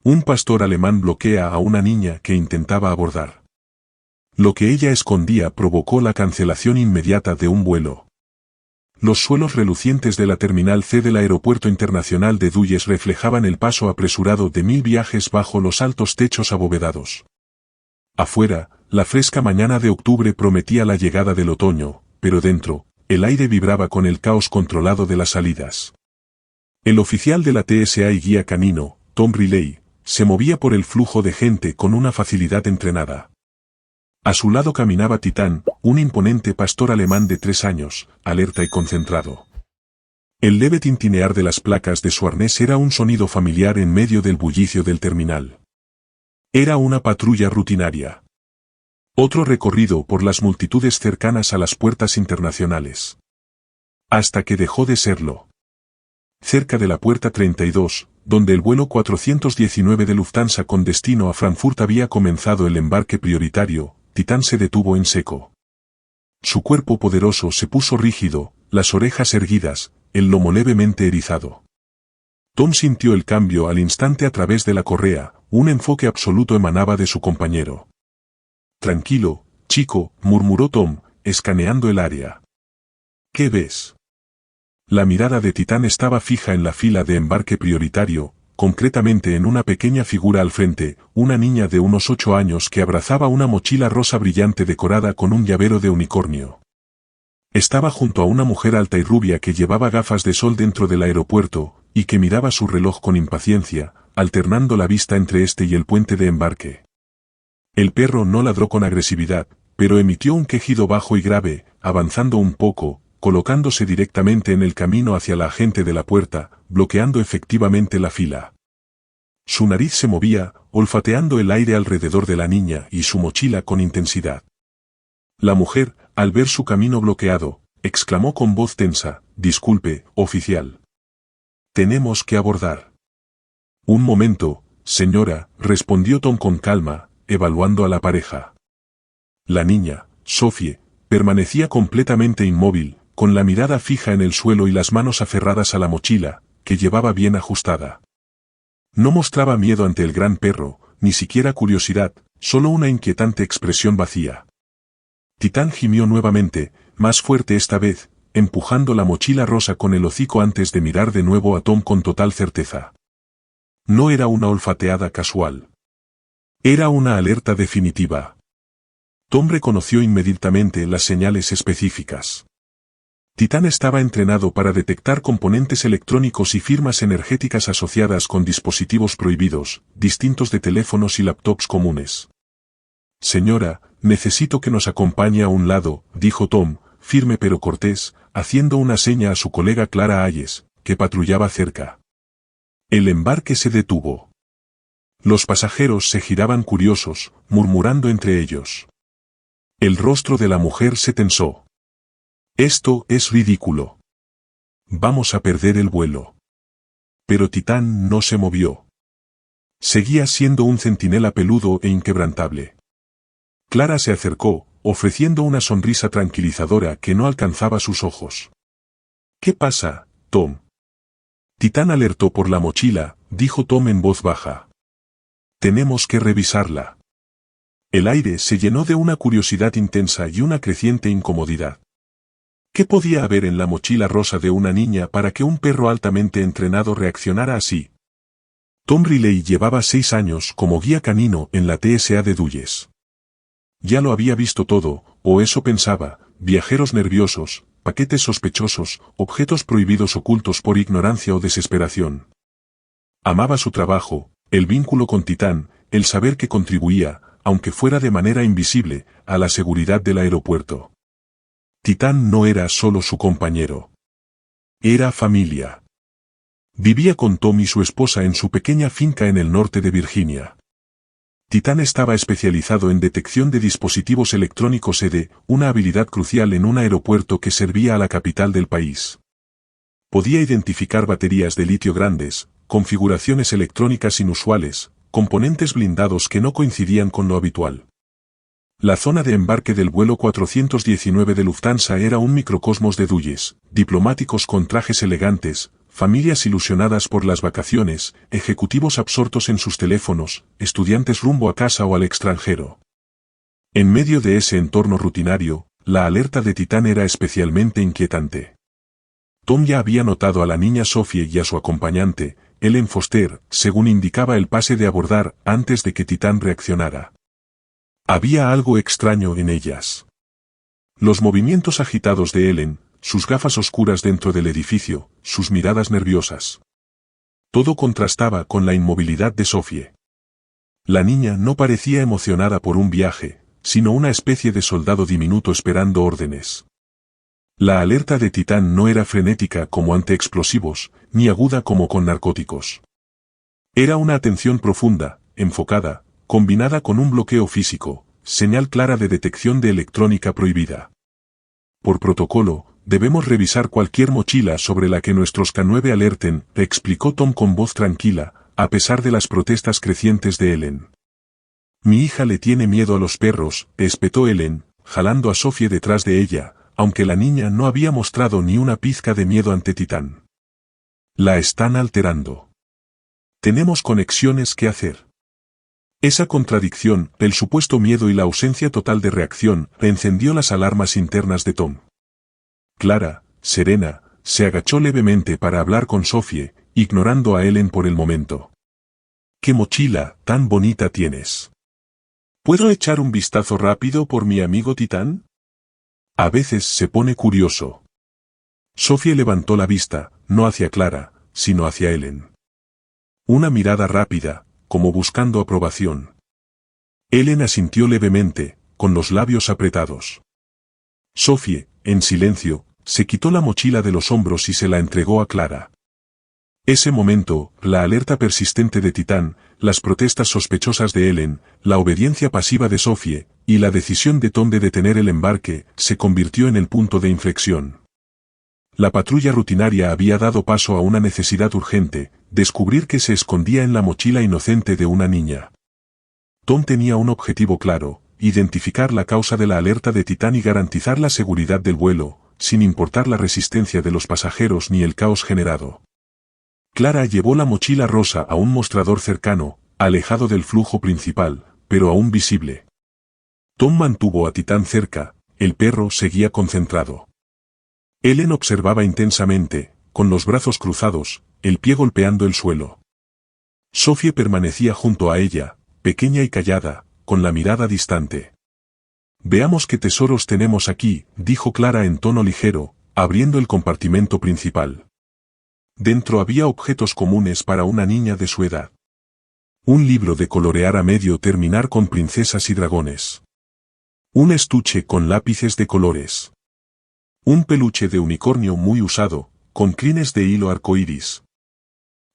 Un pastor alemán bloquea a una niña que intentaba abordar. Lo que ella escondía provocó la cancelación inmediata de un vuelo. Los suelos relucientes de la Terminal C del Aeropuerto Internacional de Dulles reflejaban el paso apresurado de 1000 viajes bajo los altos techos abovedados. Afuera, la fresca mañana de octubre prometía la llegada del otoño, pero dentro, el aire vibraba con el caos controlado de las salidas. El oficial de la TSA y guía canino, Tom Riley, se movía por el flujo de gente con una facilidad entrenada. A su lado caminaba Titán, un imponente pastor alemán de 3 años, alerta y concentrado. El leve tintinear de las placas de su arnés era un sonido familiar en medio del bullicio del terminal. Era una patrulla rutinaria. Otro recorrido por las multitudes cercanas a las puertas internacionales. Hasta que dejó de serlo. Cerca de la puerta 32, donde el vuelo 419 de Lufthansa con destino a Frankfurt había comenzado el embarque prioritario, Titán se detuvo en seco. Su cuerpo poderoso se puso rígido, las orejas erguidas, el lomo levemente erizado. Tom sintió el cambio al instante a través de la correa, un enfoque absoluto emanaba de su compañero. Tranquilo, chico, murmuró Tom, escaneando el área. ¿Qué ves? La mirada de Titán estaba fija en la fila de embarque prioritario, concretamente en una pequeña figura al frente, una niña de unos 8 años que abrazaba una mochila rosa brillante decorada con un llavero de unicornio. Estaba junto a una mujer alta y rubia que llevaba gafas de sol dentro del aeropuerto, y que miraba su reloj con impaciencia, alternando la vista entre este y el puente de embarque. El perro no ladró con agresividad, pero emitió un quejido bajo y grave, avanzando un poco, colocándose directamente en el camino hacia la agente de la puerta, bloqueando efectivamente la fila. Su nariz se movía, olfateando el aire alrededor de la niña y su mochila con intensidad. La mujer, al ver su camino bloqueado, exclamó con voz tensa, «Disculpe, oficial. Tenemos que abordar». «Un momento, señora», respondió Tom con calma, evaluando a la pareja. La niña, Sophie, permanecía completamente inmóvil, con la mirada fija en el suelo y las manos aferradas a la mochila, que llevaba bien ajustada. No mostraba miedo ante el gran perro, ni siquiera curiosidad, solo una inquietante expresión vacía. Titán gimió nuevamente, más fuerte esta vez, empujando la mochila rosa con el hocico antes de mirar de nuevo a Tom con total certeza. No era una olfateada casual. Era una alerta definitiva. Tom reconoció inmediatamente las señales específicas. Titán estaba entrenado para detectar componentes electrónicos y firmas energéticas asociadas con dispositivos prohibidos, distintos de teléfonos y laptops comunes. «Señora, necesito que nos acompañe a un lado», dijo Tom, firme pero cortés, haciendo una seña a su colega Clara Hayes, que patrullaba cerca. El embarque se detuvo. Los pasajeros se giraban curiosos, murmurando entre ellos. El rostro de la mujer se tensó. «Esto es ridículo. Vamos a perder el vuelo». Pero Titán no se movió. Seguía siendo un centinela peludo e inquebrantable. Clara se acercó, ofreciendo una sonrisa tranquilizadora que no alcanzaba sus ojos. «¿Qué pasa, Tom?» Titán alertó por la mochila, dijo Tom en voz baja. «Tenemos que revisarla». El aire se llenó de una curiosidad intensa y una creciente incomodidad. ¿Qué podía haber en la mochila rosa de una niña para que un perro altamente entrenado reaccionara así? Tom Riley llevaba 6 años como guía canino en la TSA de Dulles. Ya lo había visto todo, o eso pensaba, viajeros nerviosos, paquetes sospechosos, objetos prohibidos ocultos por ignorancia o desesperación. Amaba su trabajo, el vínculo con Titán, el saber que contribuía, aunque fuera de manera invisible, a la seguridad del aeropuerto. Titán no era solo su compañero. Era familia. Vivía con Tom y su esposa en su pequeña finca en el norte de Virginia. Titán estaba especializado en detección de dispositivos electrónicos una habilidad crucial en un aeropuerto que servía a la capital del país. Podía identificar baterías de litio grandes, configuraciones electrónicas inusuales, componentes blindados que no coincidían con lo habitual. La zona de embarque del vuelo 419 de Lufthansa era un microcosmos de Dulles, diplomáticos con trajes elegantes, familias ilusionadas por las vacaciones, ejecutivos absortos en sus teléfonos, estudiantes rumbo a casa o al extranjero. En medio de ese entorno rutinario, la alerta de Titán era especialmente inquietante. Tom ya había notado a la niña Sophie y a su acompañante, Ellen Foster, según indicaba el pase de abordar, antes de que Titán reaccionara. Había algo extraño en ellas. Los movimientos agitados de Ellen, sus gafas oscuras dentro del edificio, sus miradas nerviosas. Todo contrastaba con la inmovilidad de Sophie. La niña no parecía emocionada por un viaje, sino una especie de soldado diminuto esperando órdenes. La alerta de Titán no era frenética como ante explosivos, ni aguda como con narcóticos. Era una atención profunda, enfocada, combinada con un bloqueo físico, señal clara de detección de electrónica prohibida. Por protocolo, debemos revisar cualquier mochila sobre la que nuestros K9 alerten, explicó Tom con voz tranquila, a pesar de las protestas crecientes de Ellen. Mi hija le tiene miedo a los perros, espetó Ellen, jalando a Sophie detrás de ella, aunque la niña no había mostrado ni una pizca de miedo ante Titán. La están alterando. Tenemos conexiones que hacer. Esa contradicción, el supuesto miedo y la ausencia total de reacción, encendió las alarmas internas de Tom. Clara, serena, se agachó levemente para hablar con Sophie, ignorando a Ellen por el momento. ¿Qué mochila tan bonita tienes? ¿Puedo echar un vistazo rápido por mi amigo Titán? A veces se pone curioso. Sophie levantó la vista, no hacia Clara, sino hacia Ellen. Una mirada rápida, como buscando aprobación. Ellen asintió levemente, con los labios apretados. Sophie, en silencio, se quitó la mochila de los hombros y se la entregó a Clara. Ese momento, la alerta persistente de Titán, las protestas sospechosas de Ellen, la obediencia pasiva de Sophie, y la decisión de Tom de detener el embarque, se convirtió en el punto de inflexión. La patrulla rutinaria había dado paso a una necesidad urgente, descubrir qué se escondía en la mochila inocente de una niña. Tom tenía un objetivo claro, identificar la causa de la alerta de Titán y garantizar la seguridad del vuelo, sin importar la resistencia de los pasajeros ni el caos generado. Clara llevó la mochila rosa a un mostrador cercano, alejado del flujo principal, pero aún visible. Tom mantuvo a Titán cerca, el perro seguía concentrado. Ellen observaba intensamente, con los brazos cruzados, el pie golpeando el suelo. Sophie permanecía junto a ella, pequeña y callada, con la mirada distante. Veamos qué tesoros tenemos aquí, dijo Clara en tono ligero, abriendo el compartimento principal. Dentro había objetos comunes para una niña de su edad. Un libro de colorear a medio terminar con princesas y dragones. Un estuche con lápices de colores. Un peluche de unicornio muy usado, con crines de hilo arcoíris.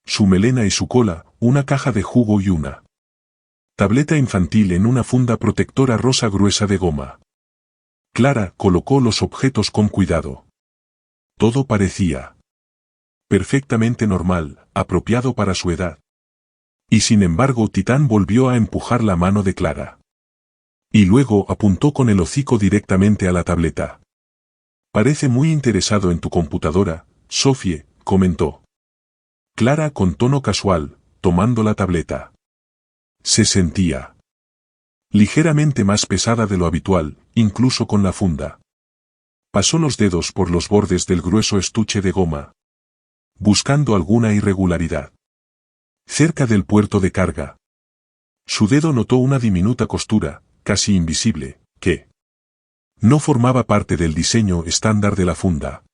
Su melena y su cola, una caja de jugo y una tableta infantil en una funda protectora rosa gruesa de goma. Clara colocó los objetos con cuidado. Todo parecía perfectamente normal, apropiado para su edad. Y sin embargo Titán volvió a empujar la mano de Clara. Y luego apuntó con el hocico directamente a la tableta. Parece muy interesado en tu computadora, Sophie, comentó. Clara con tono casual, tomando la tableta. Se sentía ligeramente más pesada de lo habitual, incluso con la funda. Pasó los dedos por los bordes del grueso estuche de goma, buscando alguna irregularidad. Cerca del puerto de carga. Su dedo notó una diminuta costura, casi invisible, que no formaba parte del diseño estándar de la funda.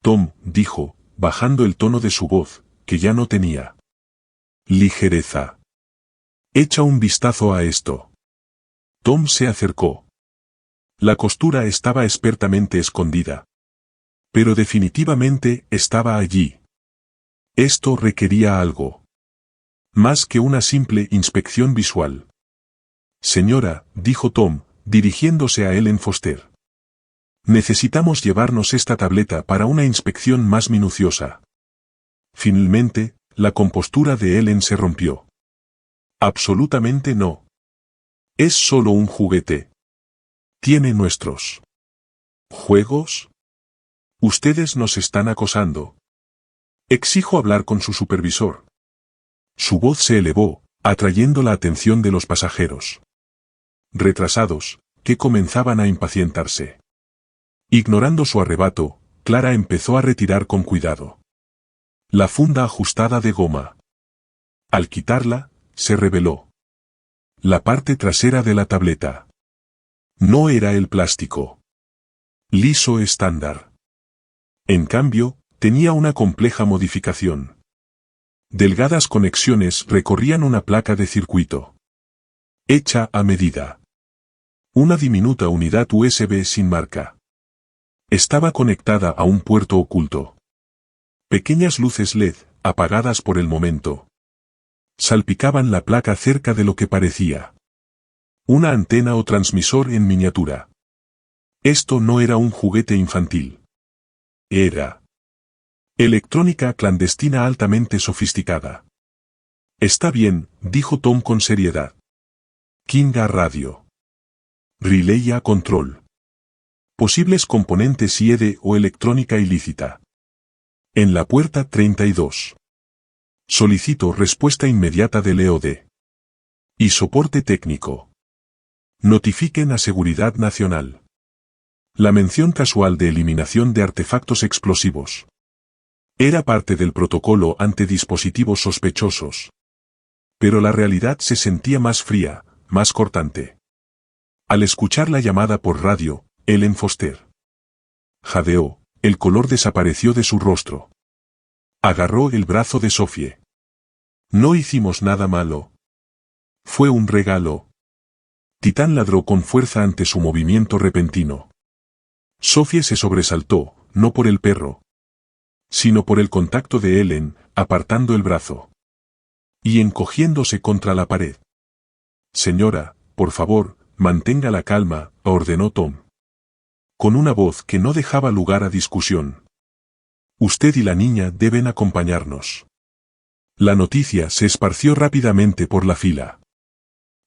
Tom, dijo, bajando el tono de su voz, que ya no tenía ligereza. Echa un vistazo a esto. Tom se acercó. La costura estaba expertamente escondida. Pero definitivamente estaba allí. Esto requería algo más que una simple inspección visual. Señora, dijo Tom, dirigiéndose a Ellen Foster. Necesitamos llevarnos esta tableta para una inspección más minuciosa. Finalmente, la compostura de Ellen se rompió. Absolutamente no. Es solo un juguete. ¿Tiene nuestros juegos? Ustedes nos están acosando. Exijo hablar con su supervisor. Su voz se elevó, atrayendo la atención de los pasajeros retrasados, que comenzaban a impacientarse. Ignorando su arrebato, Clara empezó a retirar con cuidado la funda ajustada de goma. Al quitarla, se reveló la parte trasera de la tableta. No era el plástico liso estándar. En cambio, tenía una compleja modificación. Delgadas conexiones recorrían una placa de circuito hecha a medida. Una diminuta unidad USB sin marca. Estaba conectada a un puerto oculto. Pequeñas luces LED, apagadas por el momento, salpicaban la placa cerca de lo que parecía una antena o transmisor en miniatura. Esto no era un juguete infantil. Era electrónica clandestina altamente sofisticada. Está bien, dijo Tom con seriedad. Kinga Radio. Relay a control. Posibles componentes IED o electrónica ilícita. En la puerta 32. Solicito respuesta inmediata del EOD. Y soporte técnico. Notifiquen a Seguridad Nacional. La mención casual de eliminación de artefactos explosivos era parte del protocolo ante dispositivos sospechosos. Pero la realidad se sentía más fría, más cortante. Al escuchar la llamada por radio, Ellen Foster jadeó, el color desapareció de su rostro. Agarró el brazo de Sophie. No hicimos nada malo. Fue un regalo. Titán ladró con fuerza ante su movimiento repentino. Sophie se sobresaltó, no por el perro, sino por el contacto de Ellen, apartando el brazo y encogiéndose contra la pared. Señora, por favor, mantenga la calma, ordenó Tom, con una voz que no dejaba lugar a discusión. Usted y la niña deben acompañarnos. La noticia se esparció rápidamente por la fila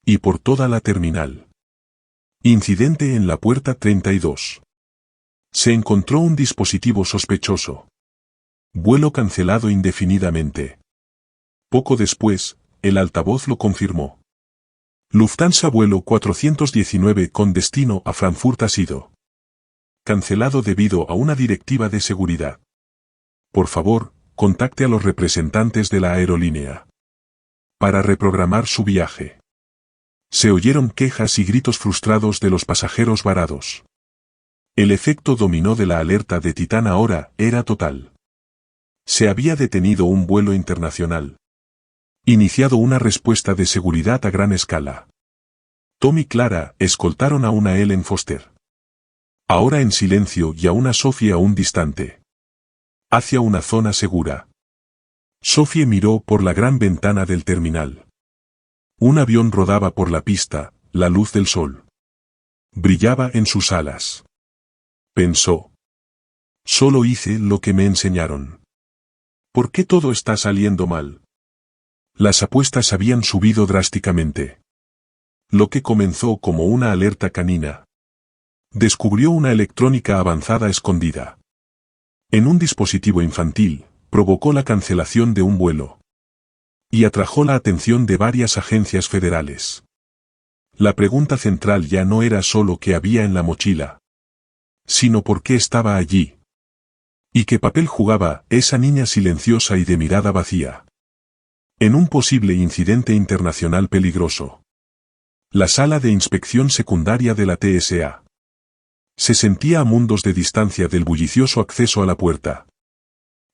y por toda la terminal. Incidente en la puerta 32. Se encontró un dispositivo sospechoso. Vuelo cancelado indefinidamente. Poco después, el altavoz lo confirmó. Lufthansa vuelo 419 con destino a Frankfurt ha sido cancelado debido a una directiva de seguridad. Por favor, contacte a los representantes de la aerolínea para reprogramar su viaje. Se oyeron quejas y gritos frustrados de los pasajeros varados. El efecto dominó de la alerta de Titán ahora era total. Se había detenido un vuelo internacional. Iniciado una respuesta de seguridad a gran escala. Tom y Clara escoltaron a una Ellen Foster. Ahora en silencio y a una Sophie aún distante. Hacia una zona segura. Sophie miró por la gran ventana del terminal. Un avión rodaba por la pista, la luz del sol brillaba en sus alas. Pensó. Solo hice lo que me enseñaron. ¿Por qué todo está saliendo mal? Las apuestas habían subido drásticamente. Lo que comenzó como una alerta canina descubrió una electrónica avanzada escondida en un dispositivo infantil, provocó la cancelación de un vuelo y atrajo la atención de varias agencias federales. La pregunta central ya no era solo qué había en la mochila, sino por qué estaba allí. ¿Y qué papel jugaba esa niña silenciosa y de mirada vacía en un posible incidente internacional peligroso? La sala de inspección secundaria de la TSA se sentía a mundos de distancia del bullicioso acceso a la puerta.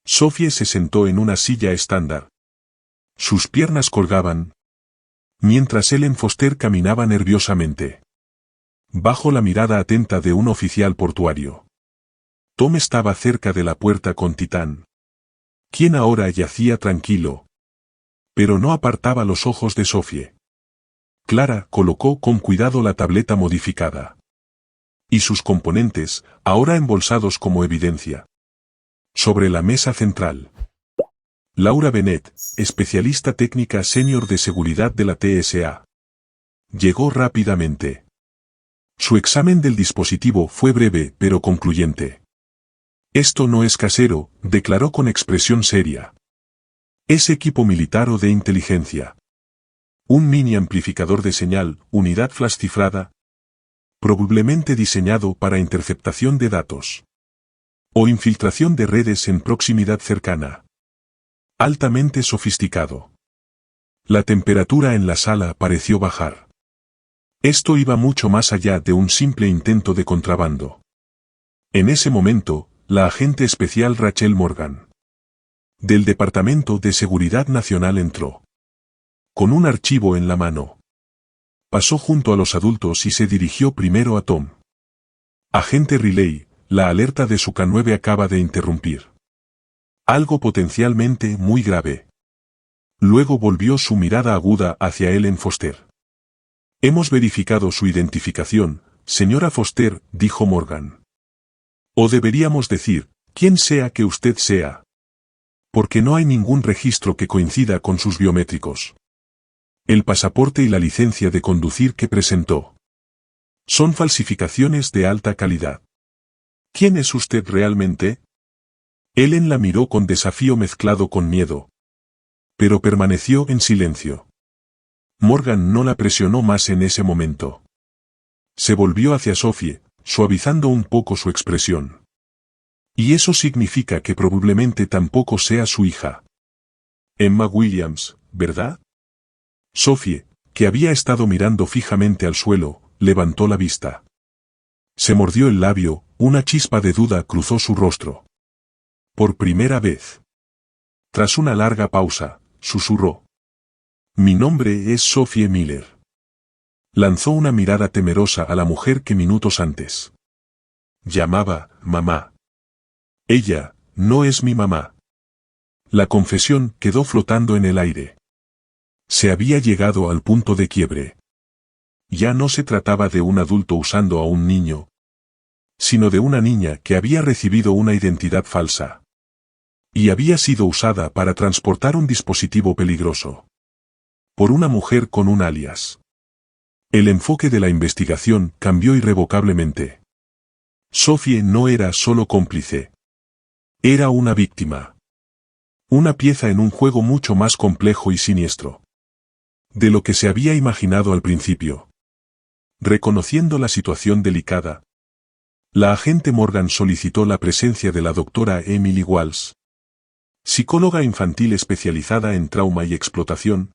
Sophie se sentó en una silla estándar. Sus piernas colgaban, mientras Ellen Foster caminaba nerviosamente, bajo la mirada atenta de un oficial portuario. Tom estaba cerca de la puerta con Titán, quien ahora yacía tranquilo, pero no apartaba los ojos de Sophie. Clara colocó con cuidado la tableta modificada y sus componentes, ahora embolsados como evidencia, sobre la mesa central. Laura Bennett, especialista técnica senior de seguridad de la TSA, llegó rápidamente. Su examen del dispositivo fue breve pero concluyente. Esto no es casero, declaró con expresión seria. Es equipo militar o de inteligencia. Un mini amplificador de señal, unidad flash cifrada, probablemente diseñado para interceptación de datos. O infiltración de redes en proximidad cercana. Altamente sofisticado. La temperatura en la sala pareció bajar. Esto iba mucho más allá de un simple intento de contrabando. En ese momento, la agente especial Rachel Morgan, del Departamento de Seguridad Nacional entró. Con un archivo en la mano. Pasó junto a los adultos y se dirigió primero a Tom. Agente Riley, la alerta de su K9 acaba de interrumpir. Algo potencialmente muy grave. Luego volvió su mirada aguda hacia Ellen Foster. Hemos verificado su identificación, señora Foster, dijo Morgan. O deberíamos decir, quien sea que usted sea. Porque no hay ningún registro que coincida con sus biométricos. El pasaporte y la licencia de conducir que presentó son falsificaciones de alta calidad. ¿Quién es usted realmente? Ellen la miró con desafío mezclado con miedo. Pero permaneció en silencio. Morgan no la presionó más en ese momento. Se volvió hacia Sophie, suavizando un poco su expresión. Y eso significa que probablemente tampoco sea su hija. Emma Williams, ¿verdad? Sophie, que había estado mirando fijamente al suelo, levantó la vista. Se mordió el labio, una chispa de duda cruzó su rostro. Por primera vez. Tras una larga pausa, susurró. Mi nombre es Sophie Miller. Lanzó una mirada temerosa a la mujer que minutos antes llamaba mamá. Ella no es mi mamá. La confesión quedó flotando en el aire. Se había llegado al punto de quiebre. Ya no se trataba de un adulto usando a un niño, sino de una niña que había recibido una identidad falsa. Y había sido usada para transportar un dispositivo peligroso. Por una mujer con un alias. El enfoque de la investigación cambió irrevocablemente. Sophie no era solo cómplice. Era una víctima. Una pieza en un juego mucho más complejo y siniestro de lo que se había imaginado al principio. Reconociendo la situación delicada, la agente Morgan solicitó la presencia de la doctora Emily Walsh, psicóloga infantil especializada en trauma y explotación,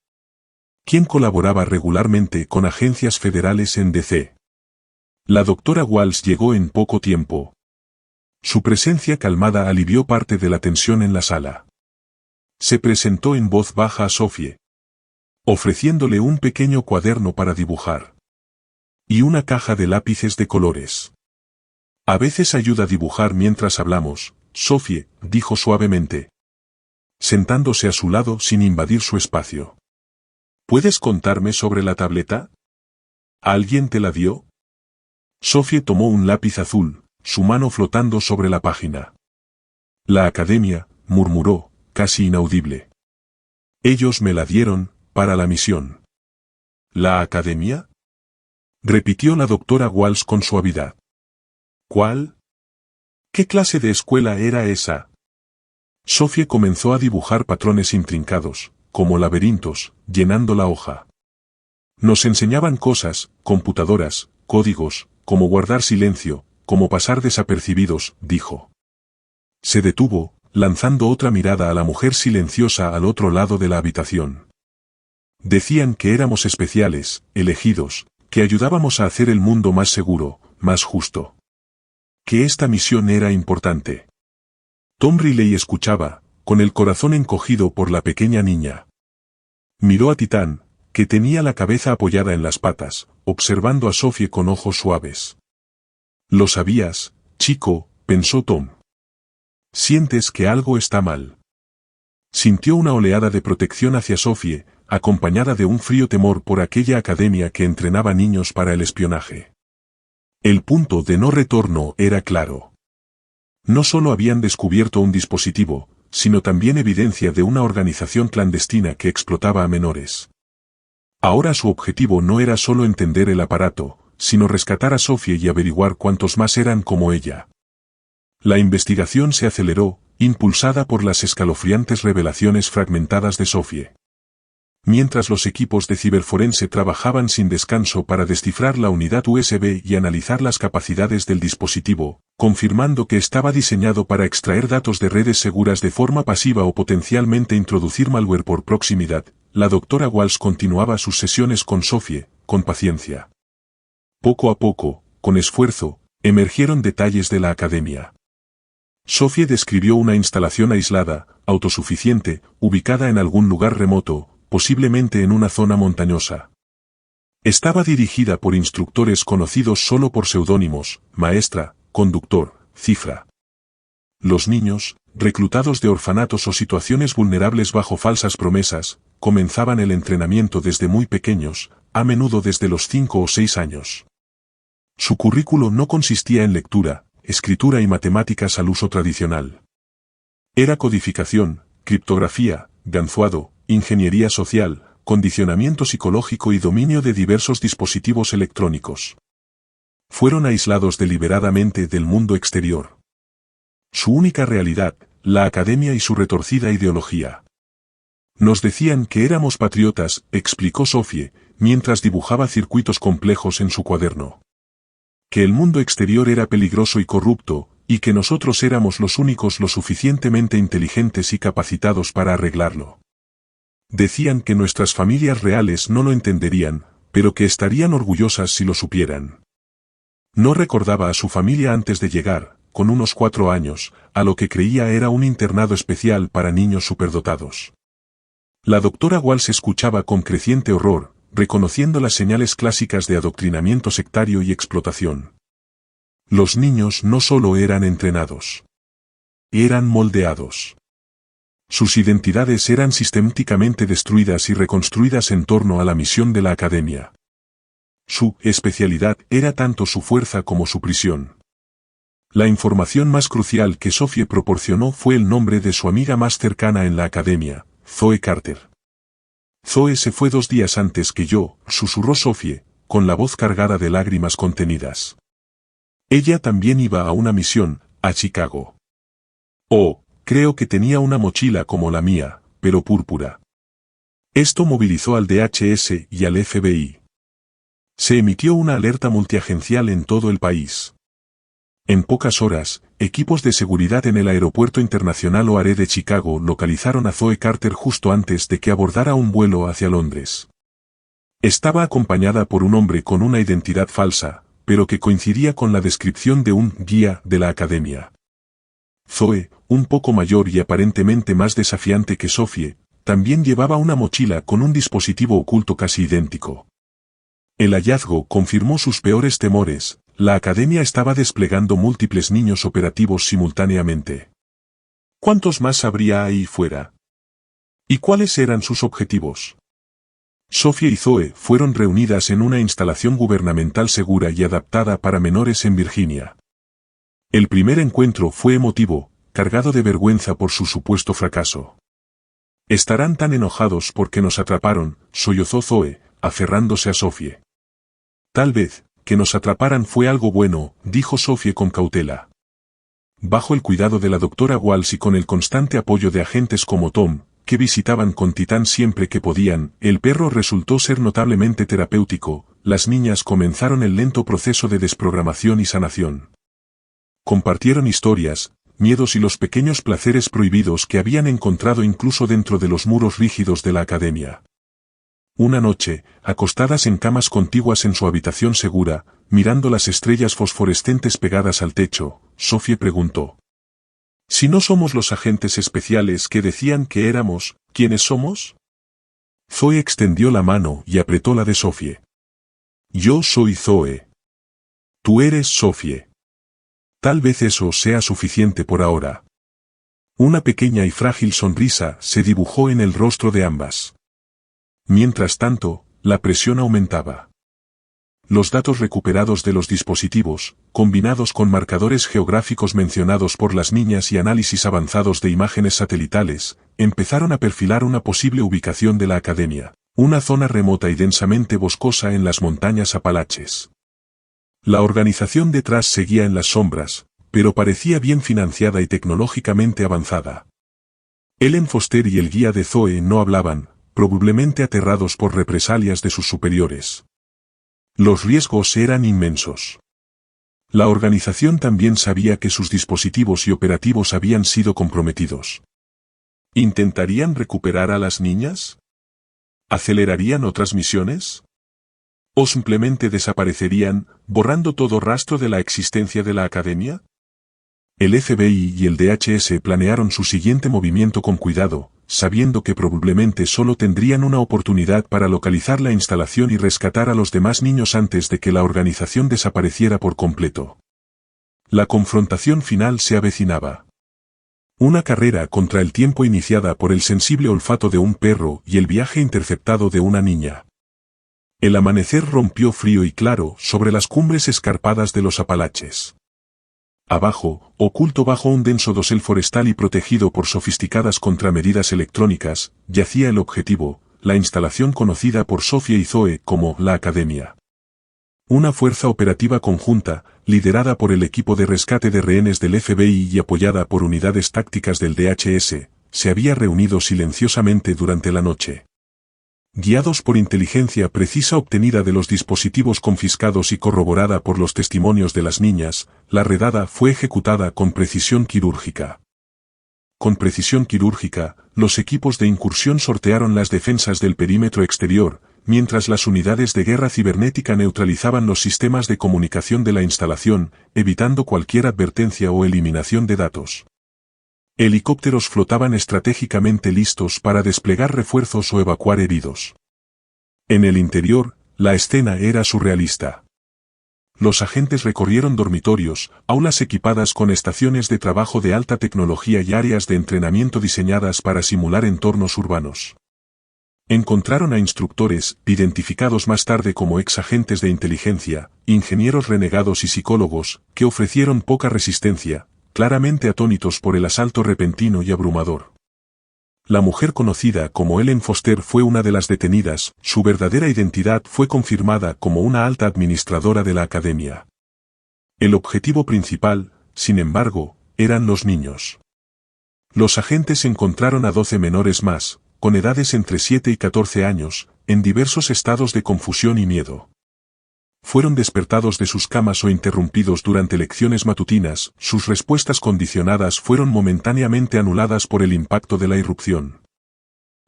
quien colaboraba regularmente con agencias federales en DC. La doctora Walsh llegó en poco tiempo. Su presencia calmada alivió parte de la tensión en la sala. Se presentó en voz baja a Sophie, ofreciéndole un pequeño cuaderno para dibujar. Y una caja de lápices de colores. A veces ayuda a dibujar mientras hablamos, Sophie, dijo suavemente, sentándose a su lado sin invadir su espacio. ¿Puedes contarme sobre la tableta? ¿Alguien te la dio? Sophie tomó un lápiz azul, su mano flotando sobre la página. La academia, murmuró, casi inaudible. Ellos me la dieron, para la misión. ¿La academia? Repitió la doctora Walsh con suavidad. ¿Cuál? ¿Qué clase de escuela era esa? Sophie comenzó a dibujar patrones intrincados, como laberintos, llenando la hoja. Nos enseñaban cosas, computadoras, códigos, cómo guardar silencio, cómo pasar desapercibidos, dijo. Se detuvo, lanzando otra mirada a la mujer silenciosa al otro lado de la habitación. Decían que éramos especiales, elegidos, que ayudábamos a hacer el mundo más seguro, más justo. Que esta misión era importante. Tom Riley escuchaba, con el corazón encogido por la pequeña niña. Miró a Titán, que tenía la cabeza apoyada en las patas, observando a Sophie con ojos suaves. Lo sabías, chico, pensó Tom. Sientes que algo está mal. Sintió una oleada de protección hacia Sophie, acompañada de un frío temor por aquella academia que entrenaba niños para el espionaje. El punto de no retorno era claro. No solo habían descubierto un dispositivo, sino también evidencia de una organización clandestina que explotaba a menores. Ahora su objetivo no era solo entender el aparato, sino rescatar a Sophie y averiguar cuántos más eran como ella. La investigación se aceleró, impulsada por las escalofriantes revelaciones fragmentadas de Sophie. Mientras los equipos de ciberforense trabajaban sin descanso para descifrar la unidad USB y analizar las capacidades del dispositivo, confirmando que estaba diseñado para extraer datos de redes seguras de forma pasiva o potencialmente introducir malware por proximidad, la doctora Walsh continuaba sus sesiones con Sophie, con paciencia. Poco a poco, con esfuerzo, emergieron detalles de la academia. Sophie describió una instalación aislada, autosuficiente, ubicada en algún lugar remoto, posiblemente en una zona montañosa. Estaba dirigida por instructores conocidos solo por seudónimos, maestra, conductor, cifra. Los niños, reclutados de orfanatos o situaciones vulnerables bajo falsas promesas, comenzaban el entrenamiento desde muy pequeños, a menudo desde los 5 o 6 años. Su currículo no consistía en lectura, escritura y matemáticas al uso tradicional. Era codificación, criptografía, ganzuado, ingeniería social, condicionamiento psicológico y dominio de diversos dispositivos electrónicos. Fueron aislados deliberadamente del mundo exterior. Su única realidad, la academia y su retorcida ideología. Nos decían que éramos patriotas, explicó Sophie, mientras dibujaba circuitos complejos en su cuaderno. Que el mundo exterior era peligroso y corrupto, y que nosotros éramos los únicos lo suficientemente inteligentes y capacitados para arreglarlo. Decían que nuestras familias reales no lo entenderían, pero que estarían orgullosas si lo supieran. No recordaba a su familia antes de llegar, con unos 4 años, a lo que creía era un internado especial para niños superdotados. La doctora Walsh escuchaba con creciente horror, reconociendo las señales clásicas de adoctrinamiento sectario y explotación. Los niños no solo eran entrenados. Eran moldeados. Sus identidades eran sistemáticamente destruidas y reconstruidas en torno a la misión de la academia. Su especialidad era tanto su fuerza como su prisión. La información más crucial que Sophie proporcionó fue el nombre de su amiga más cercana en la academia, Zoe Carter. Zoe se fue 2 días antes que yo, susurró Sophie, con la voz cargada de lágrimas contenidas. Ella también iba a una misión, a Chicago. Oh, creo que tenía una mochila como la mía, pero púrpura. Esto movilizó al DHS y al FBI. Se emitió una alerta multiagencial en todo el país. En pocas horas, equipos de seguridad en el Aeropuerto Internacional O'Hare de Chicago localizaron a Zoe Carter justo antes de que abordara un vuelo hacia Londres. Estaba acompañada por un hombre con una identidad falsa, pero que coincidía con la descripción de un guía de la academia. Zoe, un poco mayor y aparentemente más desafiante que Sophie, también llevaba una mochila con un dispositivo oculto casi idéntico. El hallazgo confirmó sus peores temores. La academia estaba desplegando múltiples niños operativos simultáneamente. ¿Cuántos más habría ahí fuera? ¿Y cuáles eran sus objetivos? Sophie y Zoe fueron reunidas en una instalación gubernamental segura y adaptada para menores en Virginia. El primer encuentro fue emotivo, cargado de vergüenza por su supuesto fracaso. Estarán tan enojados porque nos atraparon, sollozó Zoe, aferrándose a Sophie. Tal vez, que nos atraparan fue algo bueno, dijo Sophie con cautela. Bajo el cuidado de la doctora Walsh y con el constante apoyo de agentes como Tom, que visitaban con Titán siempre que podían, el perro resultó ser notablemente terapéutico. Las niñas comenzaron el lento proceso de desprogramación y sanación. Compartieron historias, miedos y los pequeños placeres prohibidos que habían encontrado incluso dentro de los muros rígidos de la academia. Una noche, acostadas en camas contiguas en su habitación segura, mirando las estrellas fosforescentes pegadas al techo, Sophie preguntó: «¿Si no somos los agentes especiales que decían que éramos, quiénes somos?» Zoe extendió la mano y apretó la de Sophie. «Yo soy Zoe. Tú eres Sophie. Tal vez eso sea suficiente por ahora». Una pequeña y frágil sonrisa se dibujó en el rostro de ambas. Mientras tanto, la presión aumentaba. Los datos recuperados de los dispositivos, combinados con marcadores geográficos mencionados por las niñas y análisis avanzados de imágenes satelitales, empezaron a perfilar una posible ubicación de la academia, una zona remota y densamente boscosa en las montañas Apalaches. La organización detrás seguía en las sombras, pero parecía bien financiada y tecnológicamente avanzada. Ellen Foster y el guía de Zoe no hablaban, probablemente aterrados por represalias de sus superiores. Los riesgos eran inmensos. La organización también sabía que sus dispositivos y operativos habían sido comprometidos. ¿Intentarían recuperar a las niñas? ¿Acelerarían otras misiones? ¿O simplemente desaparecerían, borrando todo rastro de la existencia de la academia? El FBI y el DHS planearon su siguiente movimiento con cuidado, sabiendo que probablemente solo tendrían una oportunidad para localizar la instalación y rescatar a los demás niños antes de que la organización desapareciera por completo. La confrontación final se avecinaba. Una carrera contra el tiempo iniciada por el sensible olfato de un perro y el viaje interceptado de una niña. El amanecer rompió frío y claro sobre las cumbres escarpadas de los Apalaches. Abajo, oculto bajo un denso dosel forestal y protegido por sofisticadas contramedidas electrónicas, yacía el objetivo, la instalación conocida por Sophie y Zoe como la Academia. Una fuerza operativa conjunta, liderada por el equipo de rescate de rehenes del FBI y apoyada por unidades tácticas del DHS, se había reunido silenciosamente durante la noche. Guiados por inteligencia precisa obtenida de los dispositivos confiscados y corroborada por los testimonios de las niñas, la redada fue ejecutada con precisión quirúrgica. Con precisión quirúrgica, los equipos de incursión sortearon las defensas del perímetro exterior, mientras las unidades de guerra cibernética neutralizaban los sistemas de comunicación de la instalación, evitando cualquier advertencia o eliminación de datos. Helicópteros flotaban estratégicamente listos para desplegar refuerzos o evacuar heridos. En el interior, la escena era surrealista. Los agentes recorrieron dormitorios, aulas equipadas con estaciones de trabajo de alta tecnología y áreas de entrenamiento diseñadas para simular entornos urbanos. Encontraron a instructores, identificados más tarde como ex agentes de inteligencia, ingenieros renegados y psicólogos, que ofrecieron poca resistencia, claramente atónitos por el asalto repentino y abrumador. La mujer conocida como Ellen Foster fue una de las detenidas, su verdadera identidad fue confirmada como una alta administradora de la academia. El objetivo principal, sin embargo, eran los niños. Los agentes encontraron a 12 menores más, con edades entre 7 y 14 años, en diversos estados de confusión y miedo. Fueron despertados de sus camas o interrumpidos durante lecciones matutinas, sus respuestas condicionadas fueron momentáneamente anuladas por el impacto de la irrupción.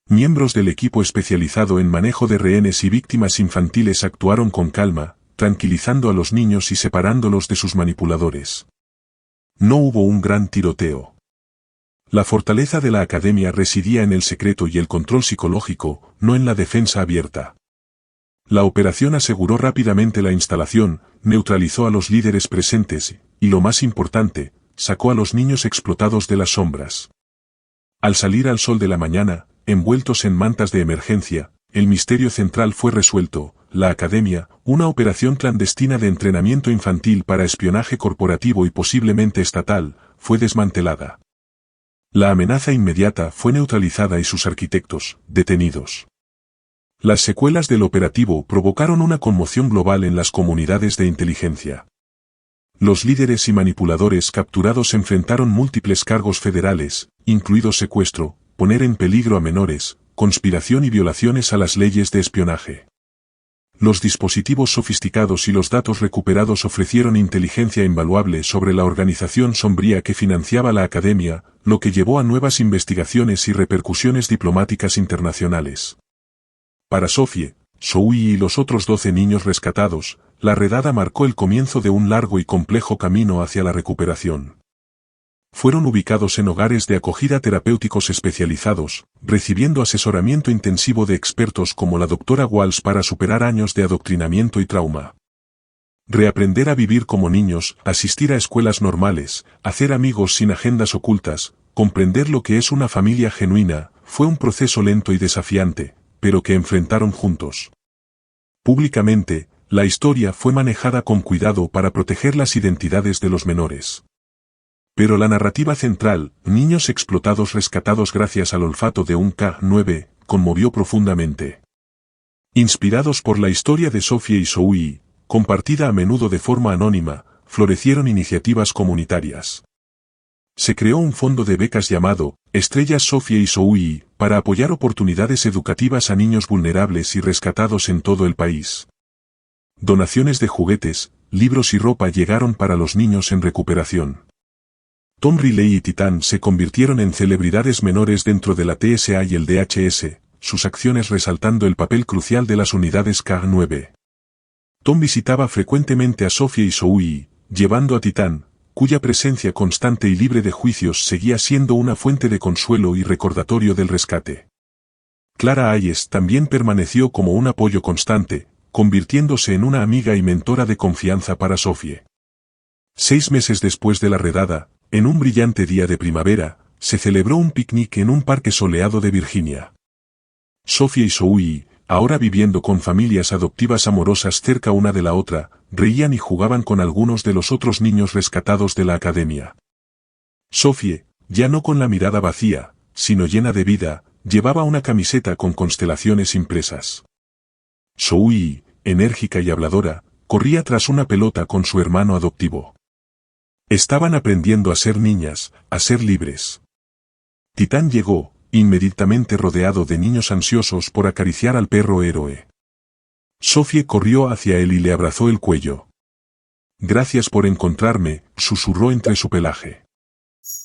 Miembros del equipo especializado en manejo de rehenes y víctimas infantiles actuaron con calma, tranquilizando a los niños y separándolos de sus manipuladores. No hubo un gran tiroteo. La fortaleza de la academia residía en el secreto y el control psicológico, no en la defensa abierta. La operación aseguró rápidamente la instalación, neutralizó a los líderes presentes, y lo más importante, sacó a los niños explotados de las sombras. Al salir al sol de la mañana, envueltos en mantas de emergencia, el misterio central fue resuelto, la Academia, una operación clandestina de entrenamiento infantil para espionaje corporativo y posiblemente estatal, fue desmantelada. La amenaza inmediata fue neutralizada y sus arquitectos, detenidos. Las secuelas del operativo provocaron una conmoción global en las comunidades de inteligencia. Los líderes y manipuladores capturados enfrentaron múltiples cargos federales, incluidos secuestro, poner en peligro a menores, conspiración y violaciones a las leyes de espionaje. Los dispositivos sofisticados y los datos recuperados ofrecieron inteligencia invaluable sobre la organización sombría que financiaba la academia, lo que llevó a nuevas investigaciones y repercusiones diplomáticas internacionales. Para Sophie, Zoe y los otros 12 niños rescatados, la redada marcó el comienzo de un largo y complejo camino hacia la recuperación. Fueron ubicados en hogares de acogida terapéuticos especializados, recibiendo asesoramiento intensivo de expertos como la doctora Walsh para superar años de adoctrinamiento y trauma. Reaprender a vivir como niños, asistir a escuelas normales, hacer amigos sin agendas ocultas, comprender lo que es una familia genuina, fue un proceso lento y desafiante, pero que enfrentaron juntos. Públicamente, la historia fue manejada con cuidado para proteger las identidades de los menores. Pero la narrativa central, niños explotados rescatados gracias al olfato de un K-9, conmovió profundamente. Inspirados por la historia de Sophie y Zoe, compartida a menudo de forma anónima, florecieron iniciativas comunitarias. Se creó un fondo de becas llamado Estrellas Sofía y Soui para apoyar oportunidades educativas a niños vulnerables y rescatados en todo el país. Donaciones de juguetes, libros y ropa llegaron para los niños en recuperación. Tom Riley y Titán se convirtieron en celebridades menores dentro de la TSA y el DHS, sus acciones resaltando el papel crucial de las unidades K9. Tom visitaba frecuentemente a Sofía y Soui, llevando a Titán, cuya presencia constante y libre de juicios seguía siendo una fuente de consuelo y recordatorio del rescate. Clara Hayes también permaneció como un apoyo constante, convirtiéndose en una amiga y mentora de confianza para Sophie. 6 meses después de la redada, en un brillante día de primavera, se celebró un picnic en un parque soleado de Virginia. Sophie y Soui, ahora viviendo con familias adoptivas amorosas cerca una de la otra, reían y jugaban con algunos de los otros niños rescatados de la academia. Sophie, ya no con la mirada vacía, sino llena de vida, llevaba una camiseta con constelaciones impresas. Soui, enérgica y habladora, corría tras una pelota con su hermano adoptivo. Estaban aprendiendo a ser niñas, a ser libres. Titán llegó, inmediatamente rodeado de niños ansiosos por acariciar al perro héroe. Sophie corrió hacia él y le abrazó el cuello. «Gracias por encontrarme», susurró entre su pelaje.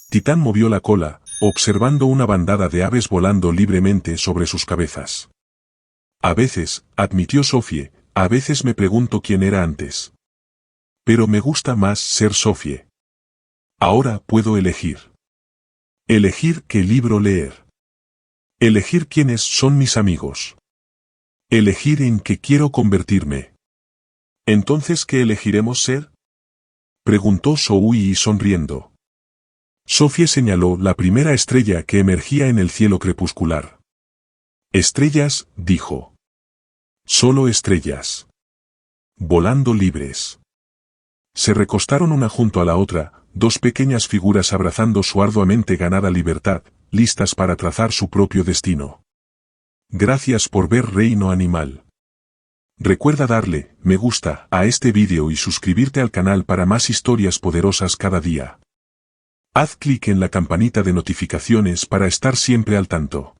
Titán movió la cola, observando una bandada de aves volando libremente sobre sus cabezas. «A veces», admitió Sophie, «a veces me pregunto quién era antes. Pero me gusta más ser Sophie. Ahora puedo elegir. Elegir qué libro leer. Elegir quiénes son mis amigos. Elegir en qué quiero convertirme». «¿Entonces qué elegiremos ser?», preguntó Soui sonriendo. Sophie señaló la primera estrella que emergía en el cielo crepuscular. «Estrellas», dijo. «Solo estrellas. Volando libres». Se recostaron una junto a la otra, dos pequeñas figuras abrazando su arduamente ganada libertad, listas para trazar su propio destino. Gracias por ver Reino Animal. Recuerda darle me gusta a este vídeo y suscribirte al canal para más historias poderosas cada día. Haz clic en la campanita de notificaciones para estar siempre al tanto.